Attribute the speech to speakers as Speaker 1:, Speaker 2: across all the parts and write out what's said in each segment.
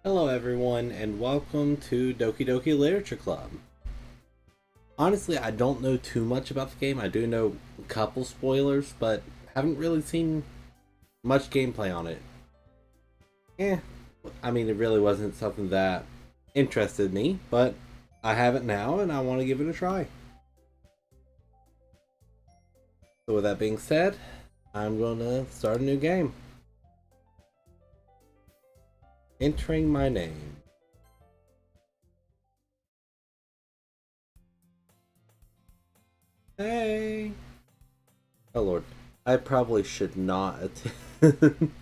Speaker 1: Hello everyone and welcome to Doki Doki Literature Club. Honestly, I don't know too much about the game. I do know a couple spoilers, but haven't really seen much gameplay on it. Eh, it really wasn't something that interested me, but I have it now and I want to give it a try. So with that being said, I'm going to start a new game. Entering my name. Hey! Oh lord. I probably should not attend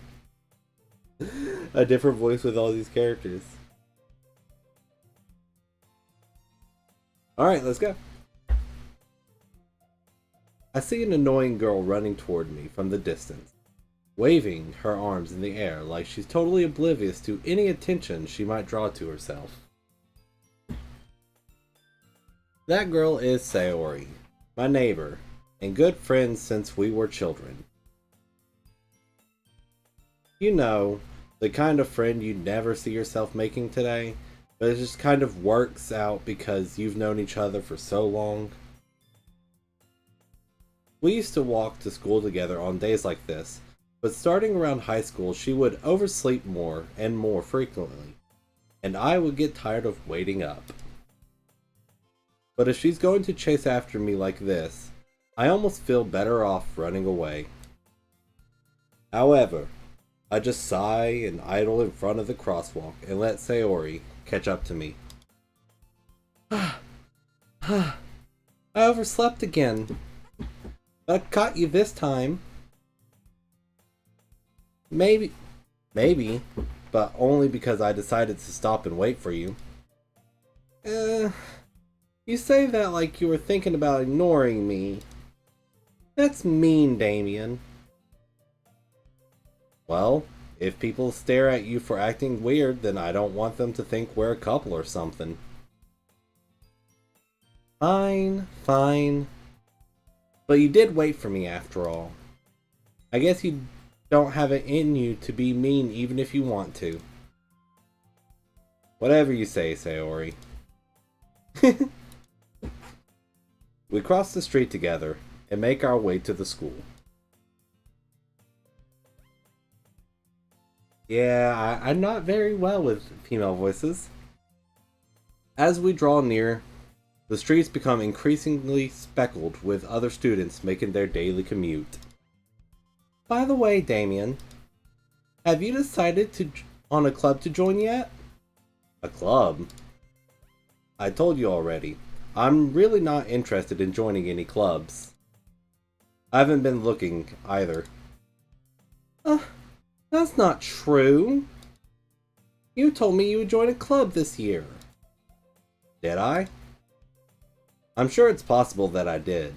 Speaker 1: a different voice with all these characters. Alright, let's go. I see an annoying girl running toward me from the distance, waving her arms in the air like she's totally oblivious to any attention she might draw to herself. That girl is Sayori, my neighbor, and good friends since we were children. You know, the kind of friend you never see yourself making today, but it just kind of works out because you've known each other for so long. We used to walk to school together on days like this, but starting around high school she would oversleep more and more frequently, and I would get tired of waiting up. But if she's going to chase after me like this, I almost feel better off running away. However, I just sigh and idle in front of the crosswalk and let Sayori catch up to me. I overslept again. But I caught you this time. Maybe, but only because I decided to stop and wait for you. You say that like you were thinking about ignoring me. That's mean, Damien. Well, if people stare at you for acting weird, then I don't want them to think we're a couple or something. Fine, fine. But you did wait for me after all. I guess you don't have it in you to be mean even if you want to. Whatever you say, Sayori. We cross the street together and make our way to the school. Yeah, I'm not very well with female voices. As we draw near, the streets become increasingly speckled with other students making their daily commute. By the way, Damien, have you decided on a club to join yet? A club? I told you already. I'm really not interested in joining any clubs. I haven't been looking either. That's not true. You told me you would join a club this year. Did I? I'm sure it's possible that I did.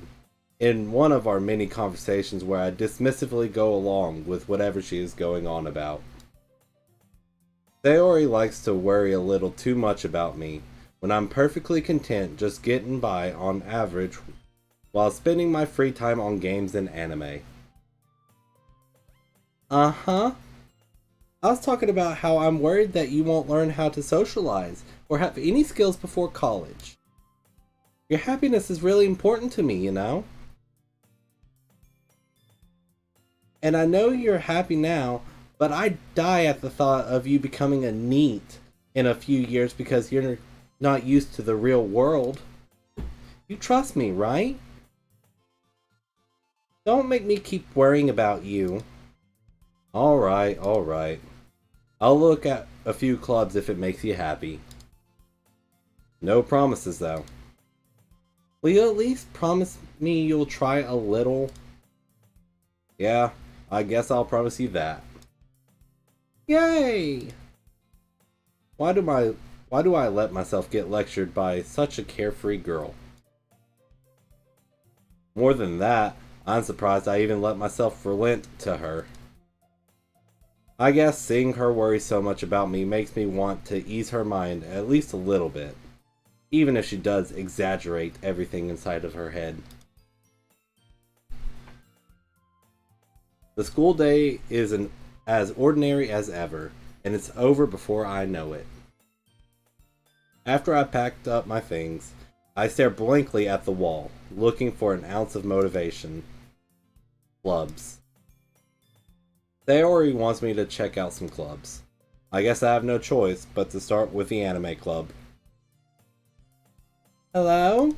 Speaker 1: In one of our many conversations where I dismissively go along with whatever she is going on about. Sayori likes to worry a little too much about me when I'm perfectly content just getting by on average while spending my free time on games and anime. Uh-huh. I was talking about how I'm worried that you won't learn how to socialize or have any skills before college. Your happiness is really important to me, you know? And I know you're happy now, but I die at the thought of you becoming a NEET in a few years because you're not used to the real world. You trust me, right? Don't make me keep worrying about you. Alright, alright. I'll look at a few clubs if it makes you happy. No promises, though. Will you at least promise me you'll try a little? Yeah, I guess I'll promise you that. Yay! Why do I let myself get lectured by such a carefree girl? More than that, I'm surprised I even let myself relent to her. I guess seeing her worry so much about me makes me want to ease her mind at least a little bit, even if she does exaggerate everything inside of her head. The school day is as ordinary as ever, and it's over before I know it. After I packed up my things, I stare blankly at the wall, looking for an ounce of motivation. Clubs. Sayori wants me to check out some clubs. I guess I have no choice but to start with the anime club. Hello?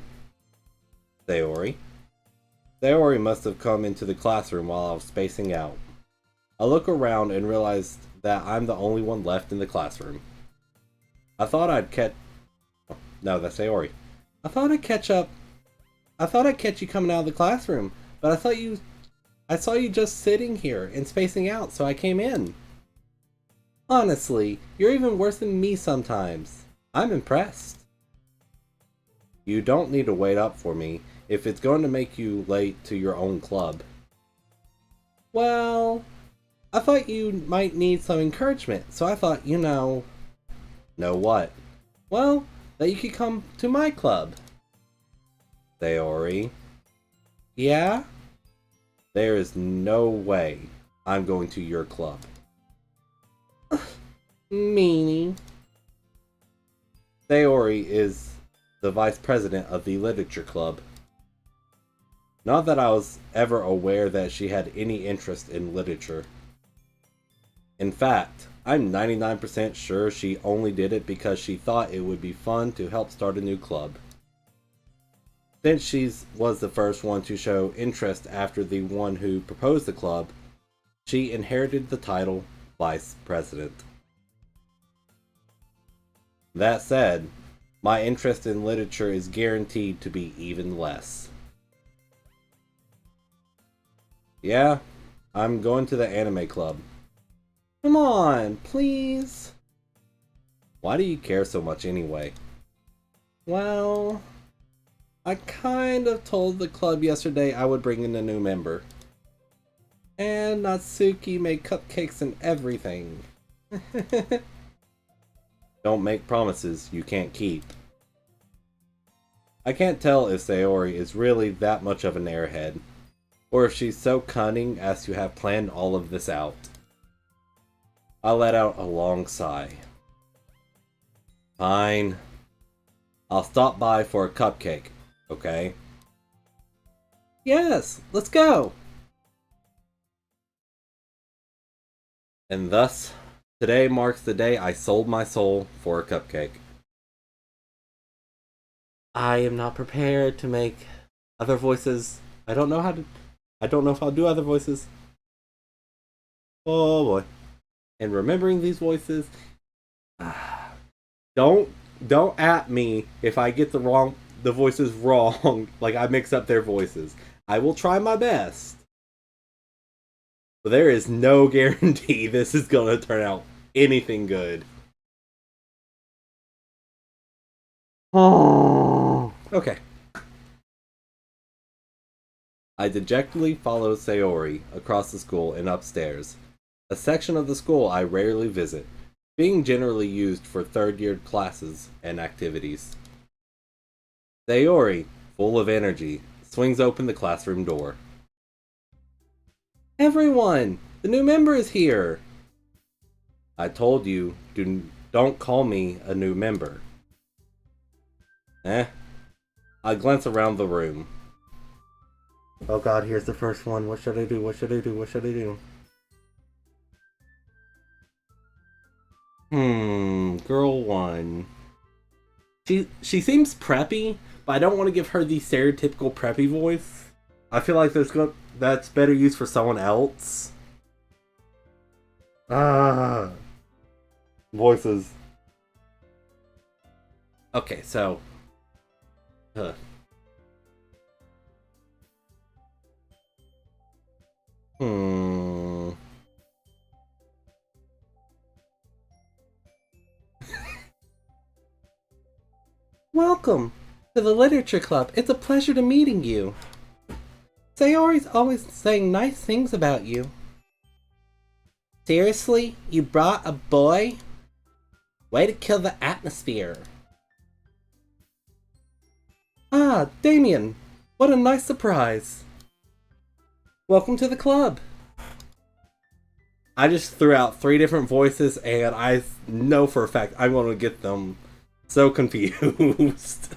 Speaker 1: Sayori. Sayori must have come into the classroom while I was spacing out. I look around and realize that I'm the only one left in the classroom. I thought I'd catch... No, that's Sayori. I thought I'd catch you coming out of the classroom, but I saw you just sitting here and spacing out, so I came in. Honestly, you're even worse than me sometimes. I'm impressed. You don't need to wait up for me if it's going to make you late to your own club. Well, I thought you might need some encouragement, so I thought, Know what? Well, that you could come to my club. Sayori. Yeah? There is no way I'm going to your club. Meanie. Sayori is the vice president of the literature club. Not that I was ever aware that she had any interest in literature. In fact, I'm 99% sure she only did it because she thought it would be fun to help start a new club. Since she was the first one to show interest after the one who proposed the club, she inherited the title Vice President. That said, my interest in literature is guaranteed to be even less. Yeah, I'm going to the anime club. Come on, please. Why do you care so much anyway? Well, I kind of told the club yesterday I would bring in a new member. And Natsuki made cupcakes and everything. Don't make promises you can't keep. I can't tell if Sayori is really that much of an airhead, or if she's so cunning as to have planned all of this out. I let out a long sigh. Fine. I'll stop by for a cupcake, okay? Yes, let's go! And thus, today marks the day I sold my soul for a cupcake. I am not prepared to make other voices. I don't know if I'll do other voices. Oh boy. And remembering these voices, don't at me if I get the voices wrong, like I mix up their voices. I will try my best. But there is no guarantee this is gonna turn out anything good. Oh. Okay. I dejectedly follow Sayori across the school and upstairs, a section of the school I rarely visit, being generally used for third-year classes and activities. Sayori, full of energy, swings open the classroom door. Everyone! The new member is here! I told you, don't call me a new member. I glance around the room. Oh god, here's the first one. What should I do? What should I do? What should I do? Girl one. She seems preppy, but I don't want to give her the stereotypical preppy voice. I feel like that's better used for someone else. Voices. Okay, so Welcome to the Literature Club. It's a pleasure to meeting you. Sayori's always saying nice things about you. Seriously? You brought a boy? Way to kill the atmosphere. Ah, Damien. What a nice surprise. Welcome to the club. I just threw out 3 different voices, and I know for a fact I'm going to get them so confused.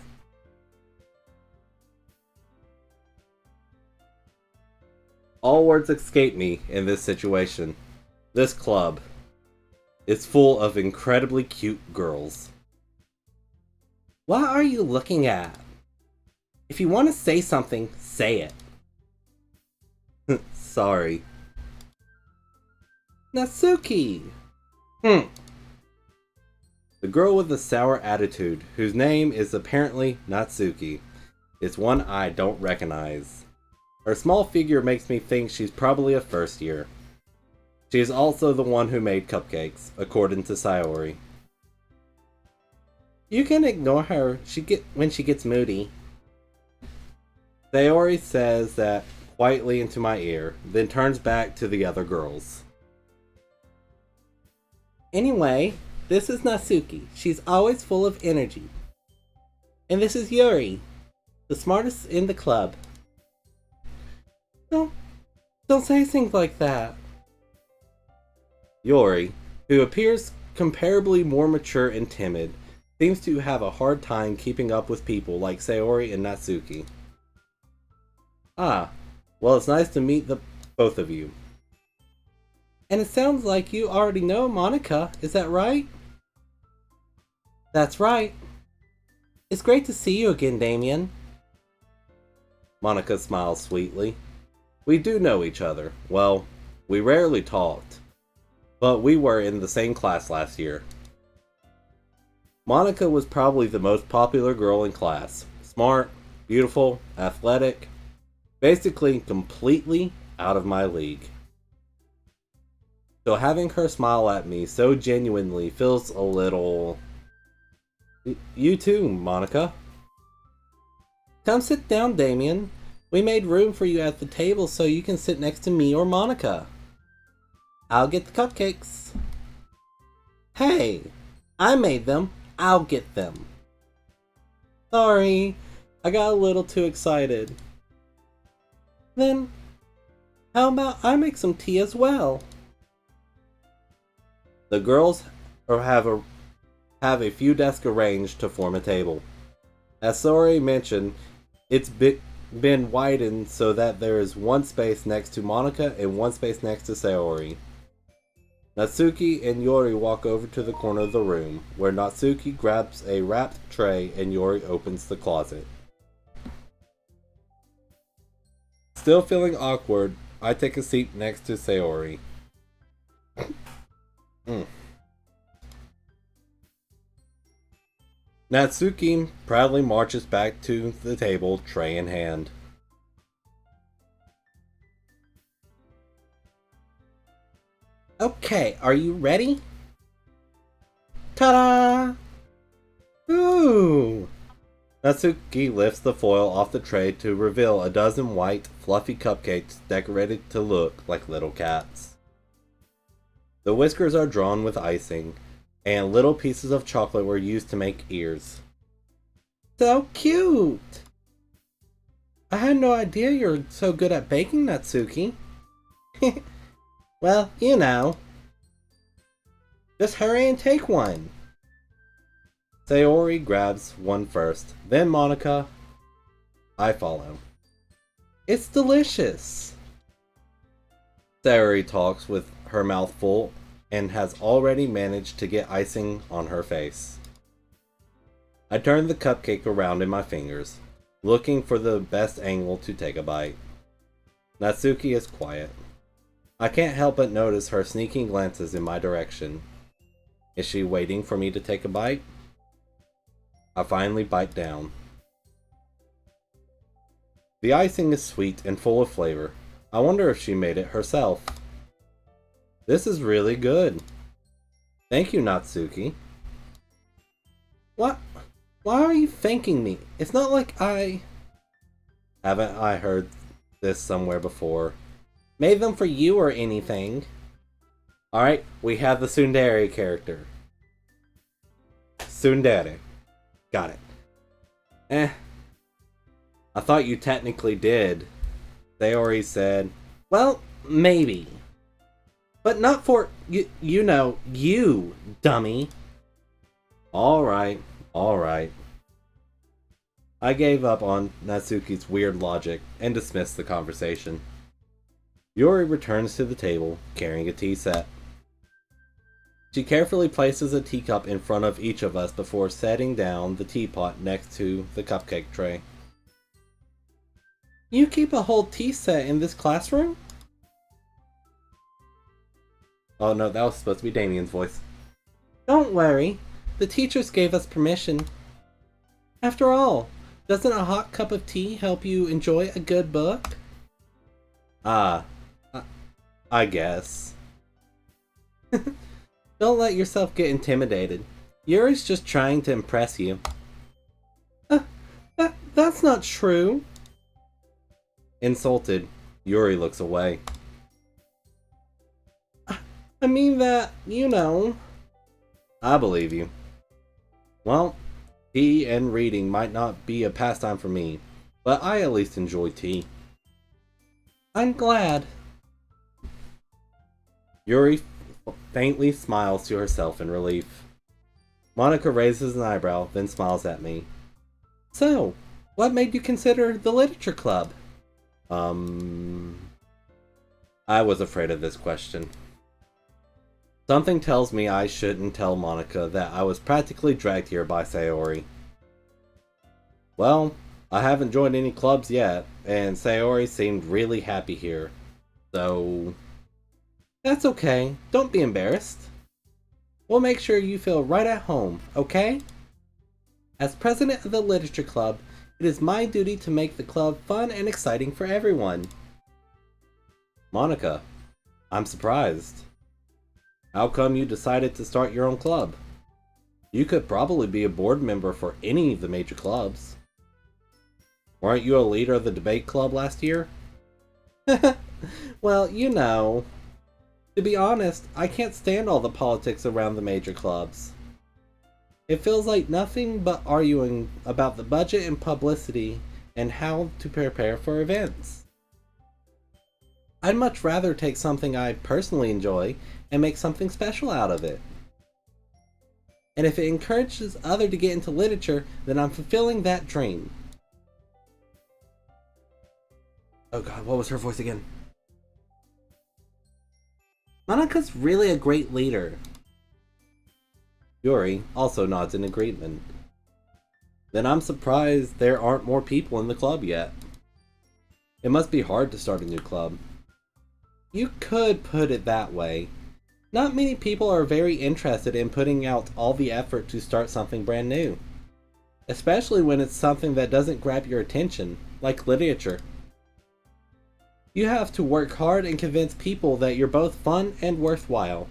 Speaker 1: All words escape me in this situation. This club is full of incredibly cute girls. What are you looking at? If you want to say something, say it. Sorry. Natsuki! The girl with the sour attitude, whose name is apparently Natsuki, is one I don't recognize. Her small figure makes me think she's probably a first year. She is also the one who made cupcakes, according to Sayori. You can ignore her when she gets moody. Sayori says that quietly into my ear, then turns back to the other girls. Anyway, this is Natsuki. She's always full of energy. And this is Yuri, the smartest in the club. Don't say things like that. Yuri, who appears comparably more mature and timid, seems to have a hard time keeping up with people like Sayori and Natsuki. Ah, well, it's nice to meet the both of you. And it sounds like you already know Monica, is that right? That's right. It's great to see you again, Damien. Monica smiles sweetly. We do know each other. Well, we rarely talked, but we were in the same class last year. Monica was probably the most popular girl in class. Smart, beautiful, athletic, basically completely out of my league. So having her smile at me so genuinely feels a little... You too, Monica. Come sit down, Damien. We made room for you at the table so you can sit next to me or Monica. I'll get the cupcakes. Hey, I made them. I'll get them. Sorry, I got a little too excited. Then, how about I make some tea as well? The girls have a few desks arranged to form a table. As Sayori mentioned, it's been widened so that there is one space next to Monica and one space next to Sayori. Natsuki and Yuri walk over to the corner of the room, where Natsuki grabs a wrapped tray and Yuri opens the closet. Still feeling awkward, I take a seat next to Sayori. Natsuki proudly marches back to the table, tray in hand. Okay, are you ready? Ta-da! Ooh! Natsuki lifts the foil off the tray to reveal a dozen white, fluffy cupcakes decorated to look like little cats. The whiskers are drawn with icing, and little pieces of chocolate were used to make ears. So cute! I had no idea you're so good at baking, Natsuki. Well, you know. Just hurry and take one. Sayori grabs one first, then Monica. I follow. It's delicious. Sayori talks with her mouth full and has already managed to get icing on her face. I turn the cupcake around in my fingers, looking for the best angle to take a bite. Natsuki is quiet. I can't help but notice her sneaking glances in my direction. Is she waiting for me to take a bite? I finally bite down. The icing is sweet and full of flavor. I wonder if she made it herself. This is really good. Thank you, Natsuki. What? Why are you thanking me? It's not like I... Haven't I heard this somewhere before? Made them for you or anything. Alright, we have the tsundere character. Tsundere. Got it. I thought you technically did. Sayori said, well, maybe. But not for, you know, you, dummy. Alright, alright. I gave up on Natsuki's weird logic and dismissed the conversation. Yuri returns to the table, carrying a tea set. She carefully places a teacup in front of each of us before setting down the teapot next to the cupcake tray. You keep a whole tea set in this classroom? Oh no, that was supposed to be Damien's voice. Don't worry, the teachers gave us permission. After all, doesn't a hot cup of tea help you enjoy a good book? Ah, I guess. Don't let yourself get intimidated. Yuri's just trying to impress you. That's not true. Insulted, Yuri looks away. I mean that, you know. I believe you. Well, tea and reading might not be a pastime for me, but I at least enjoy tea. I'm glad. Yuri faintly smiles to herself in relief. Monica raises an eyebrow, then smiles at me. So, what made you consider the literature club? I was afraid of this question. Something tells me I shouldn't tell Monica that I was practically dragged here by Sayori. Well, I haven't joined any clubs yet, and Sayori seemed really happy here. So... That's okay. Don't be embarrassed. We'll make sure you feel right at home, okay? As president of the literature club, it is my duty to make the club fun and exciting for everyone. Monica, I'm surprised. How come you decided to start your own club? You could probably be a board member for any of the major clubs. Weren't you a leader of the debate club last year? Well, you know. To be honest, I can't stand all the politics around the major clubs. It feels like nothing but arguing about the budget and publicity and how to prepare for events. I'd much rather take something I personally enjoy and make something special out of it. And if it encourages others to get into literature, then I'm fulfilling that dream. Oh god, what was her voice again? Monika's really a great leader. Yuri also nods in agreement. Then I'm surprised there aren't more people in the club yet. It must be hard to start a new club. You could put it that way. Not many people are very interested in putting out all the effort to start something brand new. Especially when it's something that doesn't grab your attention, like literature. You have to work hard and convince people that you're both fun and worthwhile.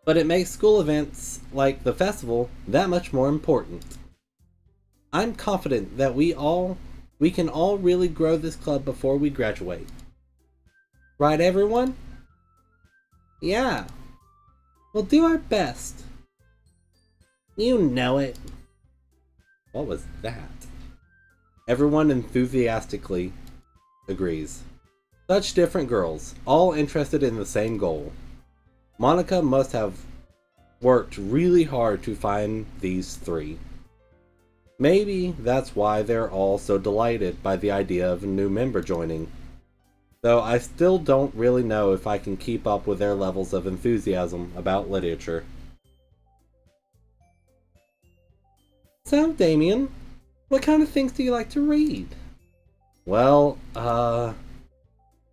Speaker 1: But it makes school events, like the festival, that much more important. I'm confident that we can all really grow this club before we graduate. Right, everyone? Yeah. We'll do our best. You know it. What was that? Everyone enthusiastically agrees. Such different girls, all interested in the same goal. Monica must have worked really hard to find these three. Maybe that's why they're all so delighted by the idea of a new member joining. Though I still don't really know if I can keep up with their levels of enthusiasm about literature. So, Damien, what kind of things do you like to read? Well,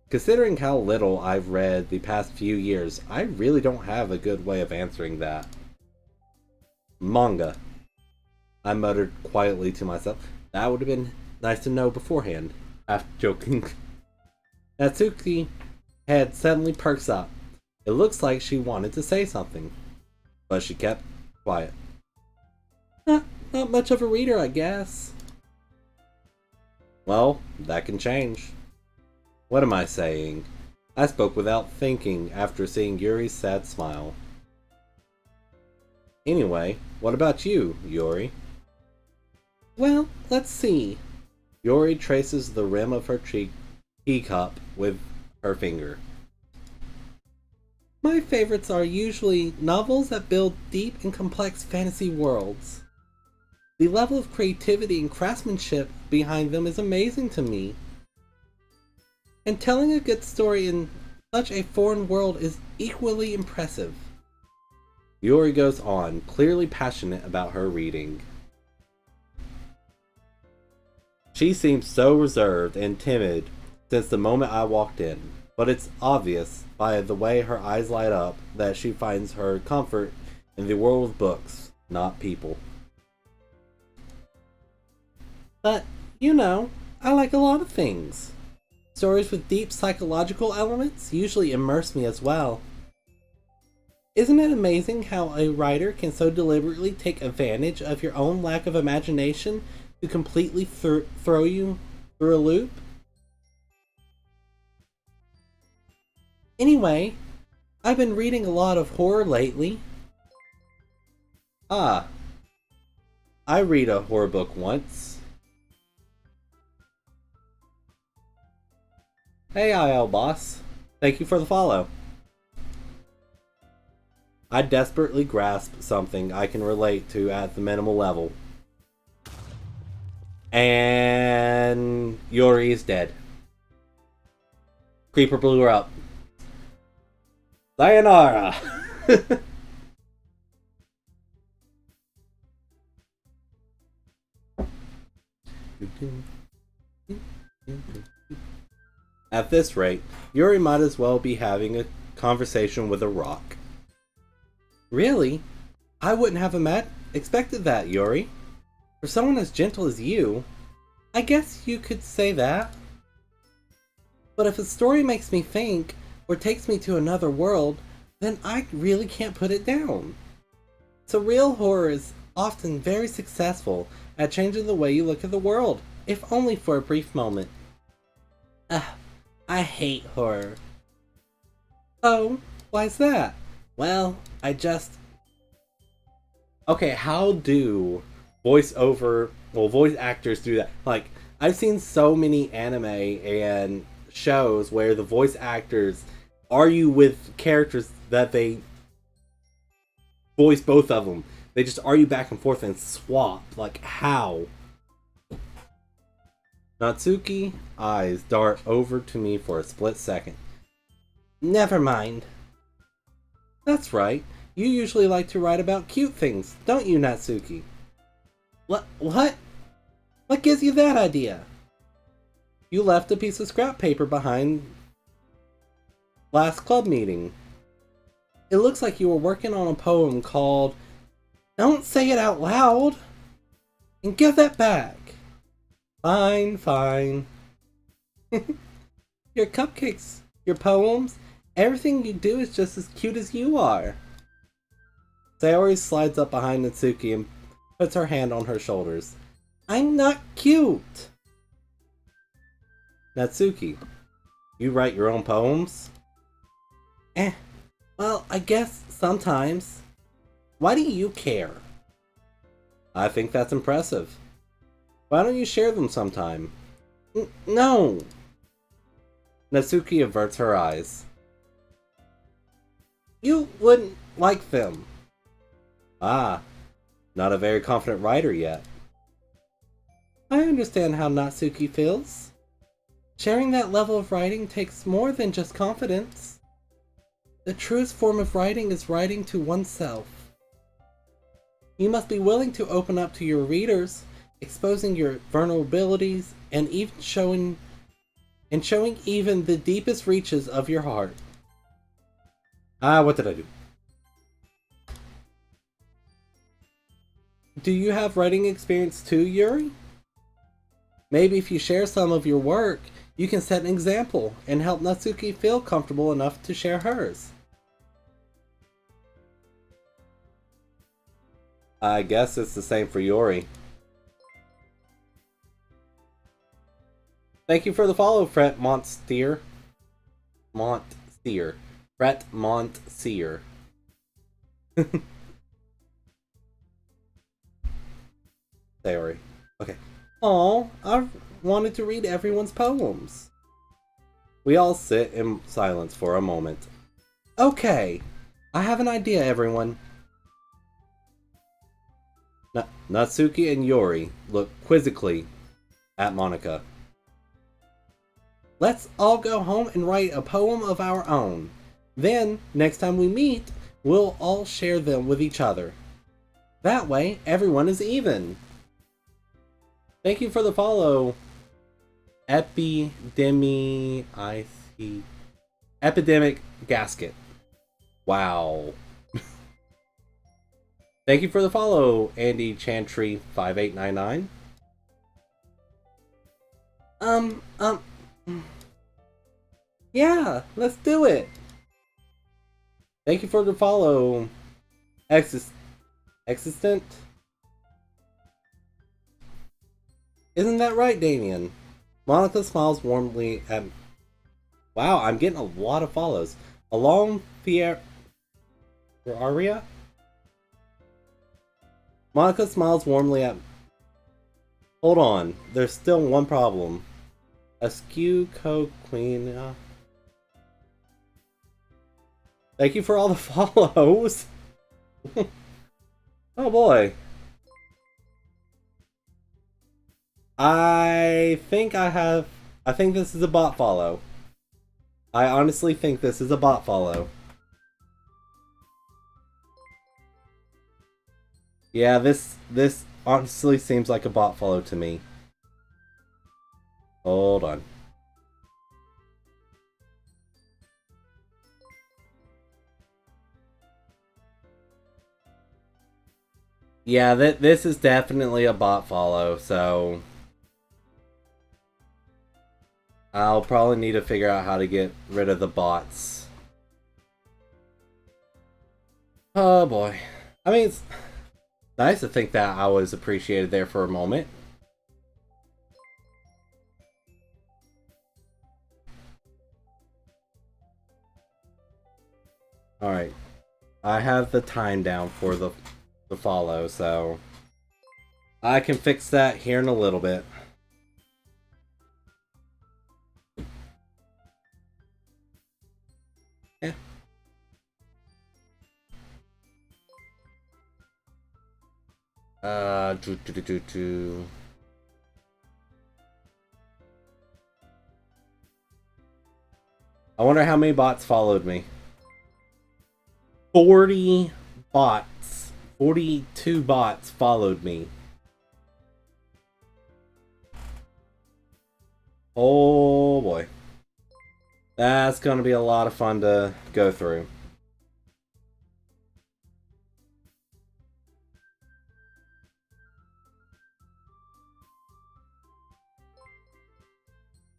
Speaker 1: considering how little I've read the past few years, I really don't have a good way of answering that. Manga. I muttered quietly to myself. That would have been nice to know beforehand. Half joking. Natsuki head suddenly perks up. It looks like she wanted to say something, but she kept quiet. Not much of a reader, I guess. Well, that can change. What am I saying? I spoke without thinking after seeing Yuri's sad smile. Anyway, what about you, Yuri? Well, let's see. Yuri traces the rim of her teacup with her finger. My favorites are usually novels that build deep and complex fantasy worlds. The level of creativity and craftsmanship behind them is amazing to me. And telling a good story in such a foreign world is equally impressive. Yuri goes on, clearly passionate about her reading. She seems so reserved and timid since the moment I walked in, but it's obvious by the way her eyes light up that she finds her comfort in the world of books, not people. But, I like a lot of things. Stories with deep psychological elements usually immerse me as well. Isn't it amazing how a writer can so deliberately take advantage of your own lack of imagination to completely throw you through a loop? Anyway, I've been reading a lot of horror lately. Ah, I read a horror book once. Hey IL boss, thank you for the follow. I desperately grasp something I can relate to at the minimal level. And Yuri is dead. Creeper blew her up. Sayonara! At this rate, Yuri might as well be having a conversation with a rock. Really? I wouldn't have expected that, Yuri. For someone as gentle as you, I guess you could say that. But if a story makes me think, or takes me to another world, then I really can't put it down. Surreal horror is often very successful at changing the way you look at the world, if only for a brief moment. I hate horror. Oh, why's that? Well, Okay, how do voice actors do that? Like, I've seen so many anime and shows where the voice actors argue with characters that they voice both of them. They just argue back and forth and swap. Like, how? Natsuki eyes dart over to me for a split second. Never mind. That's right. You usually like to write about cute things, don't you, Natsuki? What? What gives you that idea? You left a piece of scrap paper behind last club meeting. It looks like you were working on a poem called Don't Say It Out Loud! And give that back! Fine. Your cupcakes, your poems, everything you do is just as cute as you are. Sayori slides up behind Natsuki and puts her hand on her shoulders. I'm not cute! Natsuki, you write your own poems? Well, I guess sometimes. Why do you care? I think that's impressive. Why don't you share them sometime? No! Natsuki averts her eyes. You wouldn't like them. Ah, not a very confident writer yet. I understand how Natsuki feels. Sharing that level of writing takes more than just confidence. The truest form of writing is writing to oneself. You must be willing to open up to your readers, exposing your vulnerabilities and even showing even the deepest reaches of your heart. What did I do? Do you have writing experience too, Yuri? Maybe if you share some of your work, you can set an example and help Natsuki feel comfortable enough to share hers. I guess it's the same for Yuri. Thank you for the follow, Fret Montseer. Fret Montseer. Sorry. Okay. Aw, I wanted to read everyone's poems. We all sit in silence for a moment. Okay, I have an idea, everyone. Natsuki and Yori look quizzically at Monica. Let's all go home and write a poem of our own. Then, next time we meet, we'll all share them with each other. That way, everyone is even. Thank you for the follow, Epidemic Gasket. Wow. Thank you for the follow, Andy Chantry 5899. Yeah, let's do it. Thank you for the follow, Existent. Isn't that right, Damien? Monica smiles warmly at... Wow, I'm getting a lot of follows. Along Aria? Monica smiles warmly at... Hold on, there's still one problem. Askew Queen. Thank you for all the follows. Oh boy. I think this is a bot follow. I honestly think this is a bot follow. Yeah, this honestly seems like a bot follow to me. Hold on. Yeah, this is definitely a bot follow, so... I'll probably need to figure out how to get rid of the bots. Oh boy. I mean, it's nice to think that I was appreciated there for a moment. Alright. I have the time down for the follow, so... I can fix that here in a little bit. Yeah. I wonder how many bots followed me. 40 bots. 42 bots followed me. Oh boy. That's gonna be a lot of fun to go through.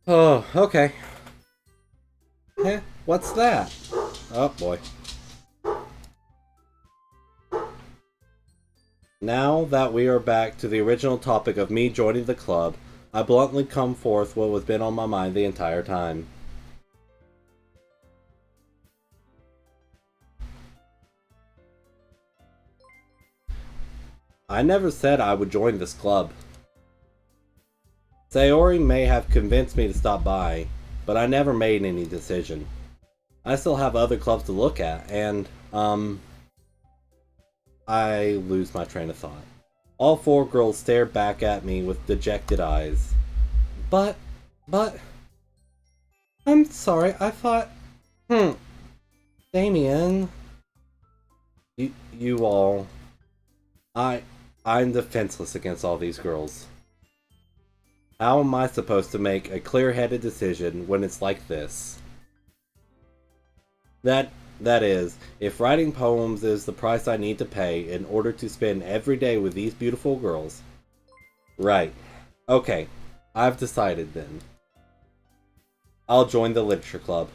Speaker 1: Oh, okay. Eh, what's that? Oh boy. Now that we are back to the original topic of me joining the club, I bluntly come forth what has been on my mind the entire time. I never said I would join this club. Sayori may have convinced me to stop by, but I never made any decision. I still have other clubs to look at, and, I lose my train of thought. All four girls stare back at me with dejected eyes. But... I'm sorry, I thought... Damien... You all... I'm defenseless against all these girls. How am I supposed to make a clear-headed decision when it's like this? That is, if writing poems is the price I need to pay in order to spend every day with these beautiful girls. Right. Okay. I've decided then. I'll join the literature club.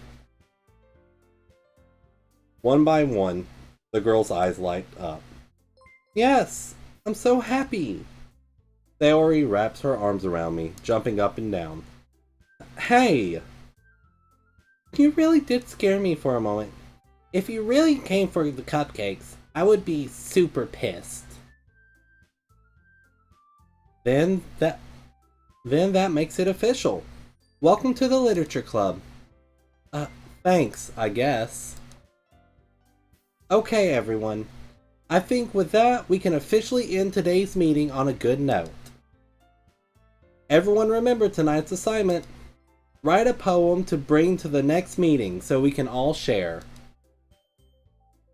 Speaker 1: One by one, the girl's eyes light up. Yes! I'm so happy! Sayori wraps her arms around me, jumping up and down. Hey! You really did scare me for a moment. If you really came for the cupcakes, I would be super pissed. Then that makes it official. Welcome to the literature club. Thanks, I guess. Okay, everyone. I think with that, we can officially end today's meeting on a good note. Everyone remember tonight's assignment. Write a poem to bring to the next meeting so we can all share.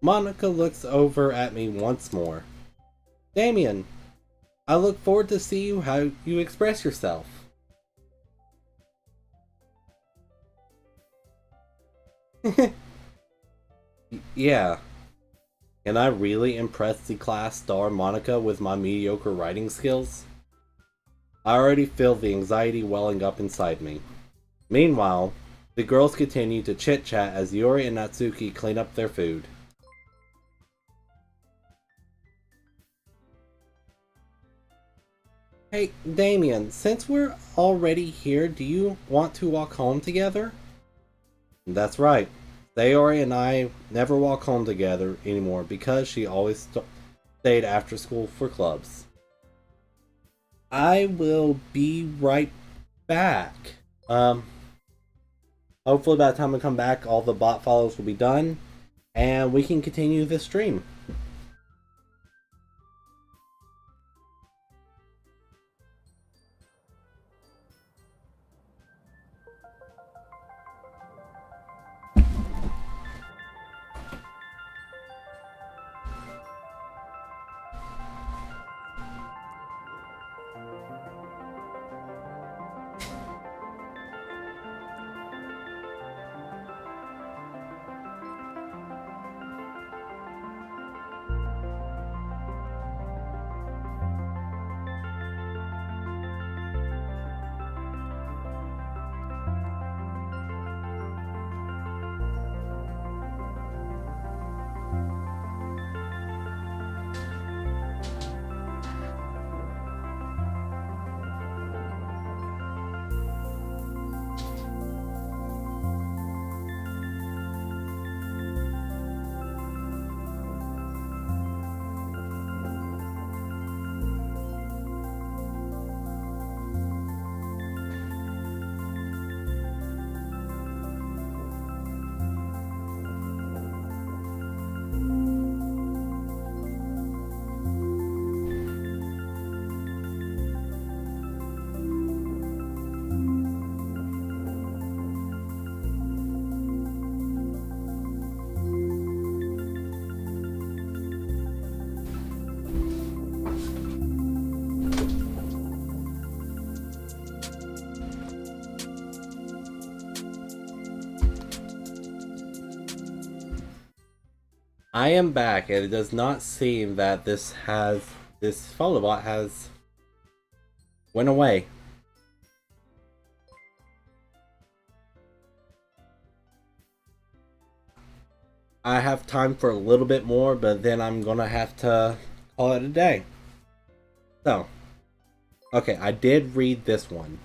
Speaker 1: Monica looks over at me once more. Damien, I look forward to see how you express yourself. Yeah. Can I really impress the class star Monica with my mediocre writing skills? I already feel the anxiety welling up inside me. Meanwhile, the girls continue to chit-chat as Yuri and Natsuki clean up their food. Hey, Damien, since we're already here, do you want to walk home together? That's right. Sayori and I never walk home together anymore because she always stayed after school for clubs. I will be right back. Um, Hopefully by the time I come back, all the bot follows will be done, and we can continue this stream. I am back, and it does not seem that this follow bot has went away. I have time for a little bit more, but then I'm gonna have to call it a day. So, okay, I did read this one.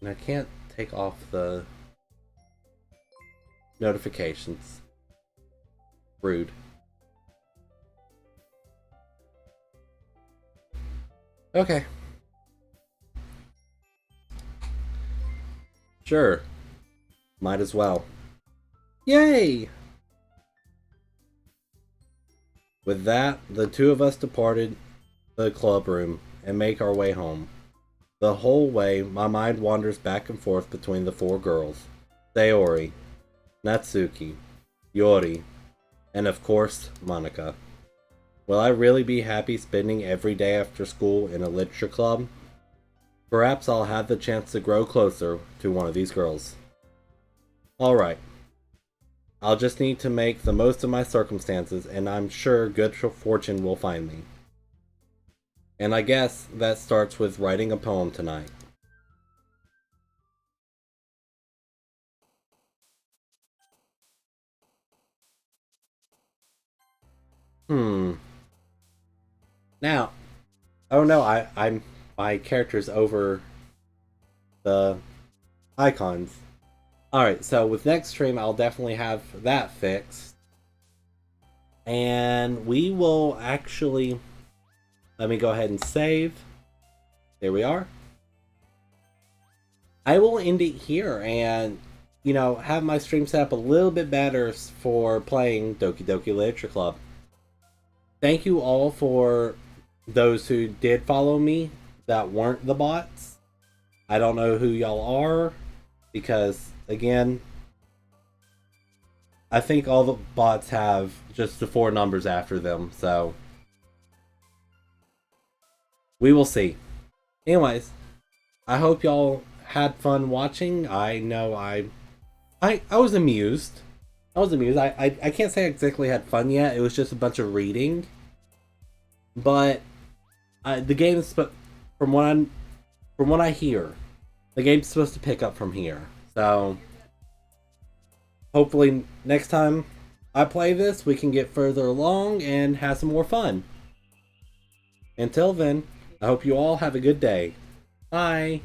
Speaker 1: I can't take off the notifications. Rude. Okay. Sure. Might as well. Yay! With that, the two of us departed the club room and make our way home. The whole way, my mind wanders back and forth between the four girls. Sayori, Natsuki, Yori, and of course, Monica. Will I really be happy spending every day after school in a literature club? Perhaps I'll have the chance to grow closer to one of these girls. Alright. I'll just need to make the most of my circumstances, and I'm sure good fortune will find me. And I guess that starts with writing a poem tonight. Now, oh no, I'm my character's over the icons. Alright, so with next stream, I'll definitely have that fixed. And we will actually... Let me go ahead and save. There we are. I will end it here and, have my stream set up a little bit better for playing Doki Doki Literature Club. Thank you all for those who did follow me that weren't the bots. I don't know who y'all are because, again, I think all the bots have just the 4 numbers after them, so we will see. Anyways, I hope y'all had fun watching. I know I was amused. I can't say I exactly had fun yet. It was just a bunch of reading. But the game's from what I hear, the game's supposed to pick up from here. So hopefully next time I play this, we can get further along and have some more fun. Until then, I hope you all have a good day. Bye.